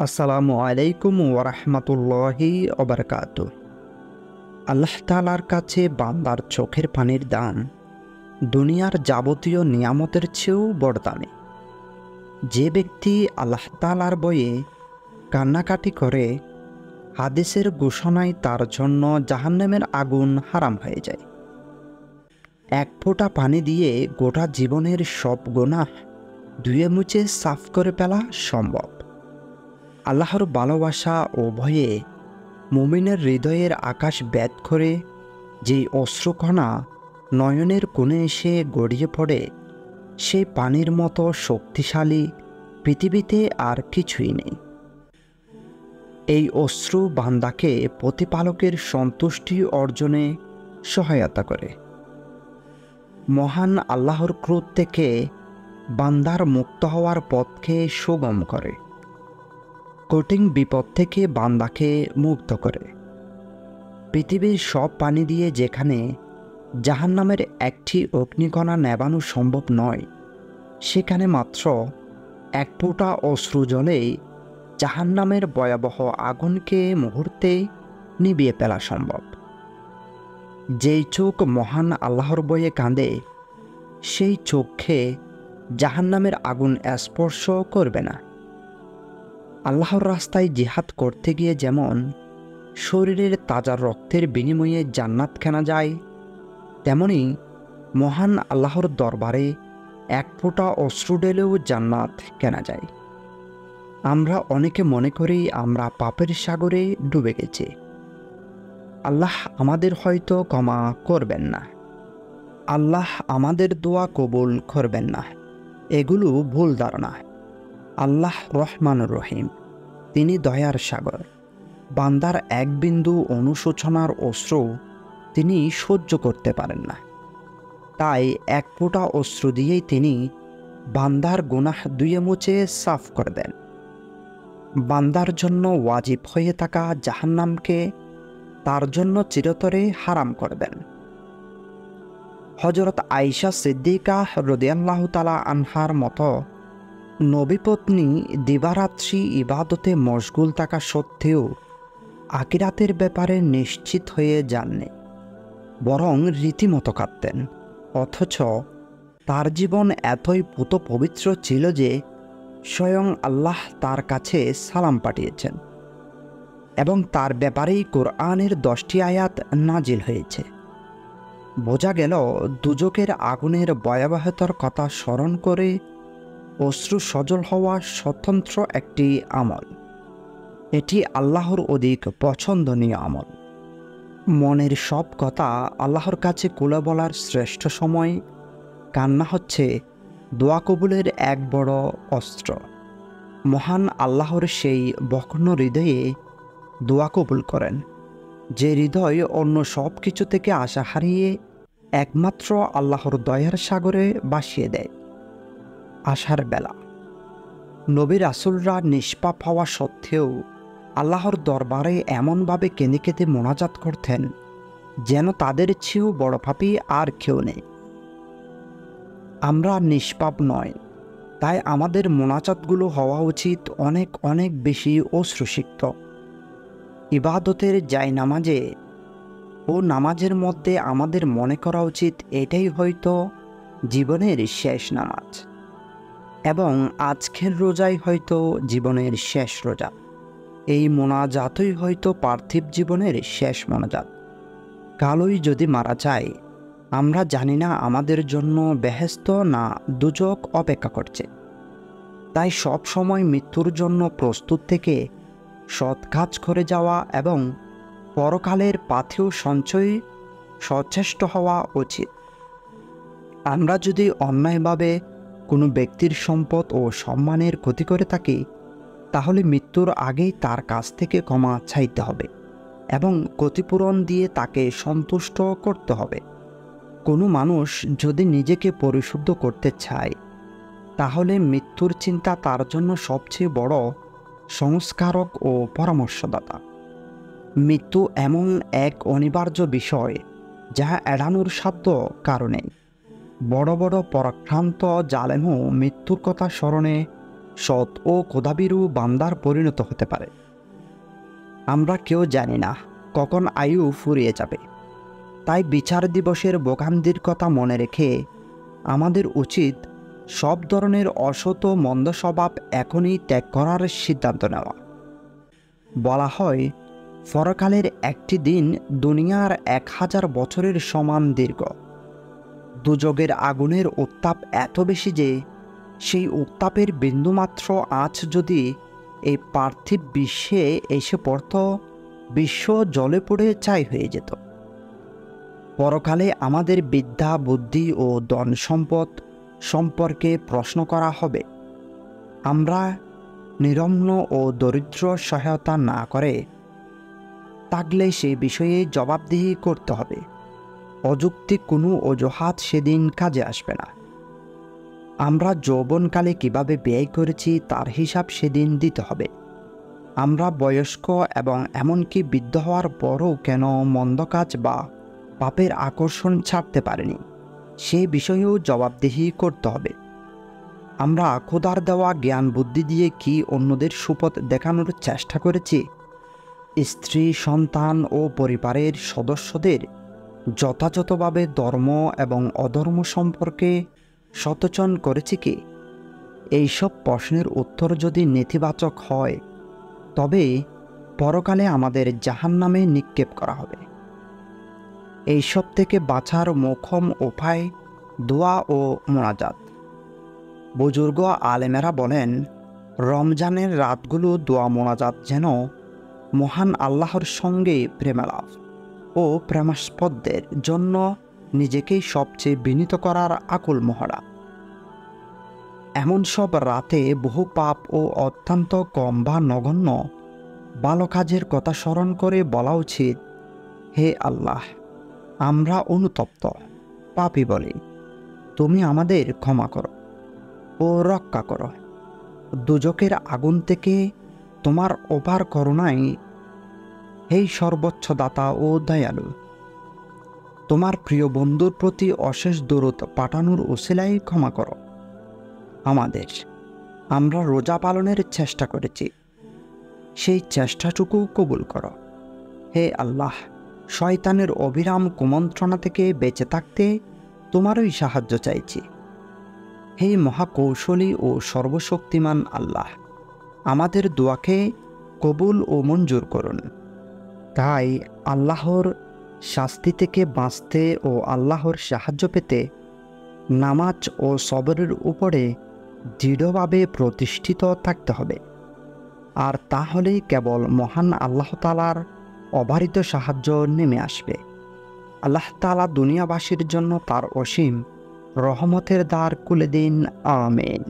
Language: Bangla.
আসসালামু আলাইকুম ওরহমতুল্লাহি ওবরকাতু। আল্লাহ তাআলার কাছে বান্দার চোখের পানির দাম দুনিয়ার যাবতীয় নিয়ামতের চেয়েও বড় দামি। যে ব্যক্তি আল্লাহ তাআলার বয়ে কান্নাকাটি করে, হাদিসের ঘোষণায় তার জন্য জাহান্নামের আগুন হারাম হয়ে যায়। এক ফোঁটা পানি দিয়ে গোটা জীবনের সব গুনাহ ধুয়ে মুছে সাফ করে ফেলা সম্ভব। আল্লাহর ভালোবাসা ও ভয়ে মুমিনের হৃদয়ের আকাশ ভেদ করে যেই অশ্রুকণা নয়নের কোণে এসে গড়িয়ে পড়ে, সেই পানির মতো শক্তিশালী পৃথিবীতে আর কিছুই নেই। এই অশ্রু বান্দাকে প্রতিপালকের সন্তুষ্টি অর্জনে সহায়তা করে, মহান আল্লাহর ক্রোধ থেকে বান্দার মুক্ত হওয়ার পথকে সুগম করে, কঠিন বিপদ থেকে বান্দাকে মুক্ত করে। পৃথিবীর সব পানি দিয়ে যেখানে জাহান্নামের একটি অগ্নিকণা নেবানো সম্ভব নয়, সেখানে মাত্র এক ফোঁটা অশ্রু জলেই জাহান্নামের ভয়াবহ আগুনকে মুহূর্তে নিভিয়ে ফেলা সম্ভব। যেই চোখ মহান আল্লাহর বয়ে কাঁদে, সেই চোখে জাহান্নামের আগুন স্পর্শ করবে না। আল্লাহর রাস্তায় জিহাদ করতে গিয়ে যেমন শরীরের তাজা রক্তের বিনিময়ে জান্নাত কেনা যায়, তেমনি মহান আল্লাহর দরবারে এক ফোঁটা অশ্রু ঢেলেও জান্নাত কেনা যায়। আমরা অনেকে মনে করি আমরা পাপের সাগরে ডুবে গেছি, আল্লাহ আমাদের হয়তো ক্ষমা করবেন না, আল্লাহ আমাদের দোয়া কবুল করবেন না। এগুলো ভুল ধারণা। আল্লাহ রহমানুর রহিম, তিনি দয়ার সাগর। বান্দার এক বিন্দু অনুশোচনার অশ্রু তিনি সহ্য করতে পারেন না। তাই এক ফোঁটা অশ্রু দিয়েই তিনি বান্দার গুনাহ ধুয়ে মুছে সাফ করে দেন। বান্দার জন্য ওয়াজিব হয়ে থাকা জাহান্নামকে তার জন্য চিরতরে হারাম করে দেন। হযরত আয়েশা সিদ্দিকা রাদিয়াল্লাহু তাআলা আনহার মতো নবীপত্নী দিবারাত্রি ইবাদতে মশগুল থাকা সত্ত্বেও আখিরাতের ব্যাপারে নিশ্চিত হয়ে যাননি, বরং রীতিমতো কাঁদতেন। অথচ তার জীবন এতই পুত পবিত্র ছিল যে স্বয়ং আল্লাহ তার কাছে সালাম পাঠিয়েছেন এবং তার ব্যাপারেই কোরআনের 10টি আয়াত নাজিল হয়েছে। বোঝা গেল দুজকের আগুনের ভয়াবহতার কথা স্মরণ করে অশ্রু সজল হওয়া স্বতন্ত্র একটি আমল। এটি আল্লাহর অধিক পছন্দনীয় আমল। মনের সব কথা আল্লাহর কাছে খুলে বলার শ্রেষ্ঠ সময় কান্না হচ্ছে দোয়া কবুলের এক বড় অস্ত্র। মহান আল্লাহর সেই বক্ন হৃদয়ে দোয়া কবুল করেন, যে হৃদয় অন্য সব কিছু থেকে আশা হারিয়ে একমাত্র আল্লাহর দয়ার সাগরে ভাসিয়ে দেয়। আশার বেলা নবী রাসূলরা নিষ্পাপ হওয়া সত্ত্বেও আল্লাহর দরবারে এমনভাবে কেঁদে কেঁদে মোনাজাত করতেন যেন তাদের চেয়েও বড় পাপী আর কেউ নেই। আমরা নিষ্পাপ নয়, তাই আমাদের মোনাজাতগুলো হওয়া উচিত অনেক অনেক বেশি অশ্রুসিক্ত। ইবাদতের জায়নামাজে ও নামাজের মধ্যে আমাদের মনে করা উচিত এটাই হয়তো জীবনের শেষ নামাজ, এবং আজকের রোজাই হয়তো জীবনের শেষ রোজা। এই মোনাজাতই হয়তো পার্থিব জীবনের শেষ মোনাজাত। কালই যদি মারা যায়, আমরা জানি না আমাদের জন্য বেহেশত না দুজক অপেক্ষা করছে। তাই সব সময় মৃত্যুর জন্য প্রস্তুত থেকে সৎ কাজ করে যাওয়া এবং পরকালের পাথেয় সঞ্চয় সচেষ্ট হওয়া উচিত। আমরা যদি অন্যায়ভাবে কোনো ব্যক্তির সম্পদ ও সম্মানের ক্ষতি করে থাকি, তাহলে মৃত্যুর আগেই তার কাছ থেকে ক্ষমা চাইতে হবে এবং ক্ষতিপূরণ দিয়ে তাকে সন্তুষ্ট করতে হবে। কোনো মানুষ যদি নিজেকে পরিশুদ্ধ করতে চায়, তাহলে মৃত্যুর চিন্তা তার জন্য সবচেয়ে বড় সংস্কারক ও পরামর্শদাতা। মৃত্যু এমন এক অনিবার্য বিষয় যা এড়ানোর সাধ্য কারণে বড় বড় পরাক্রান্ত জালেমও মৃত্যুর কথা স্মরণে সৎ ও খোদাভীরু বান্দার পরিণত হতে পারে। আমরা কেউ জানি না কখন আয়ু ফুরিয়ে যাবে, তাই বিচার দিবসের ভোগান্তির কথা মনে রেখে আমাদের উচিত সব ধরনের অসৎ ও মন্দ স্বভাব এখনই ত্যাগ করার সিদ্ধান্ত নেওয়া। বলা হয়, পরকালের একটি দিন দুনিয়ার 1000 বছরের সমান দীর্ঘ। দুযোগের আগুনের উত্তাপ এত বেশি যে সেই উত্তাপের বিন্দুমাত্র আঁচ যদি এই পার্থিব বিশ্বে এসে পড়ত, বিশ্ব জ্বলে পুড়ে ছাই হয়ে যেত। পরকালে আমাদের বিদ্যা, বুদ্ধি ও ধন সম্পদ সম্পর্কে প্রশ্ন করা হবে। আমরা নিরম্ন ও দরিদ্র সহায়তা না করে থাকলে সে বিষয়ে জবাবদিহি করতে হবে। অযৌক্তিক কোনো অজুহাত সেদিন কাজে আসবে না। আমরা যৌবনকালে কিভাবে ব্যয় করেছি তার হিসাব সেদিন দিতে হবে। আমরা বয়স্ক এবং এমনকি বৃদ্ধ হওয়ার পরও কেন মন্দ কাজ বা পাপের আকর্ষণ ছাড়তে পারিনি, সে বিষয়েও জবাবদিহি করতে হবে। আমরা খোদার দেওয়া জ্ঞান বুদ্ধি দিয়ে কি অন্যদের সুপথ দেখানোর চেষ্টা করেছি? স্ত্রী, সন্তান ও পরিবারের সদস্যদের যথাযথভাবে ধর্ম এবং অধর্ম সম্পর্কে সচেতন করেছি কি? এইসব প্রশ্নের উত্তর যদি নেতিবাচক হয়, তবে পরকালে আমাদের জাহান্নামে নিক্ষেপ করা হবে। এইসব থেকে বাঁচার মোক্ষম উপায় দোয়া ও মোনাজাত। বুজুর্গ আলেমেরা বলেন, রমজানের রাতগুলো দোয়া মোনাজাত যেন মহান আল্লাহর সঙ্গে প্রেমালাপ ও প্রেমাস্পদদের জন্য নিজেকেই সবচেয়ে বিনীত করার আকুল মহড়া। এমন সব রাতে বহু পাপ ও অত্যন্ত কম বা নগণ্য ভালো কাজের কথা স্মরণ করে বলা উচিত, হে আল্লাহ, আমরা অনুতপ্ত পাপী বলি, তুমি আমাদের ক্ষমা করো ও রক্ষা করো। দুজকের আগুন থেকে তোমার অপার করুণায়, হে সর্বোচ্চ দাতা ও দয়ালু, তোমার প্রিয় বন্ধুর প্রতি অশেষ দরুদ পাঠানোর উসিলায় ক্ষমা করো আমাদের। আমরা রোজা পালনের চেষ্টা করেছি, সেই চেষ্টাটুকু কবুল করো। হে আল্লাহ, শয়তানের অবিরাম কুমন্ত্রণা থেকে বেঁচে থাকতে তোমারই সাহায্য চাইছি। হে মহাকৌশলী ও সর্বশক্তিমান আল্লাহ, আমাদের দোয়াকে কবুল ও মঞ্জুর করুন। তাই আল্লাহর শাস্তি থেকে বাঁচতে ও আল্লাহর সাহায্য পেতে নামাজ ও সবরের উপরে দৃঢ়ভাবে প্রতিষ্ঠিত থাকতে হবে। আর তাহলেই কেবল মহান আল্লাহ তাআলার অবারিত সাহায্য নেমে আসবে। আল্লাহ তাআলা দুনিয়াবাসীর জন্য তার অসীম রহমতের দ্বার খুলে দিন। আমিন।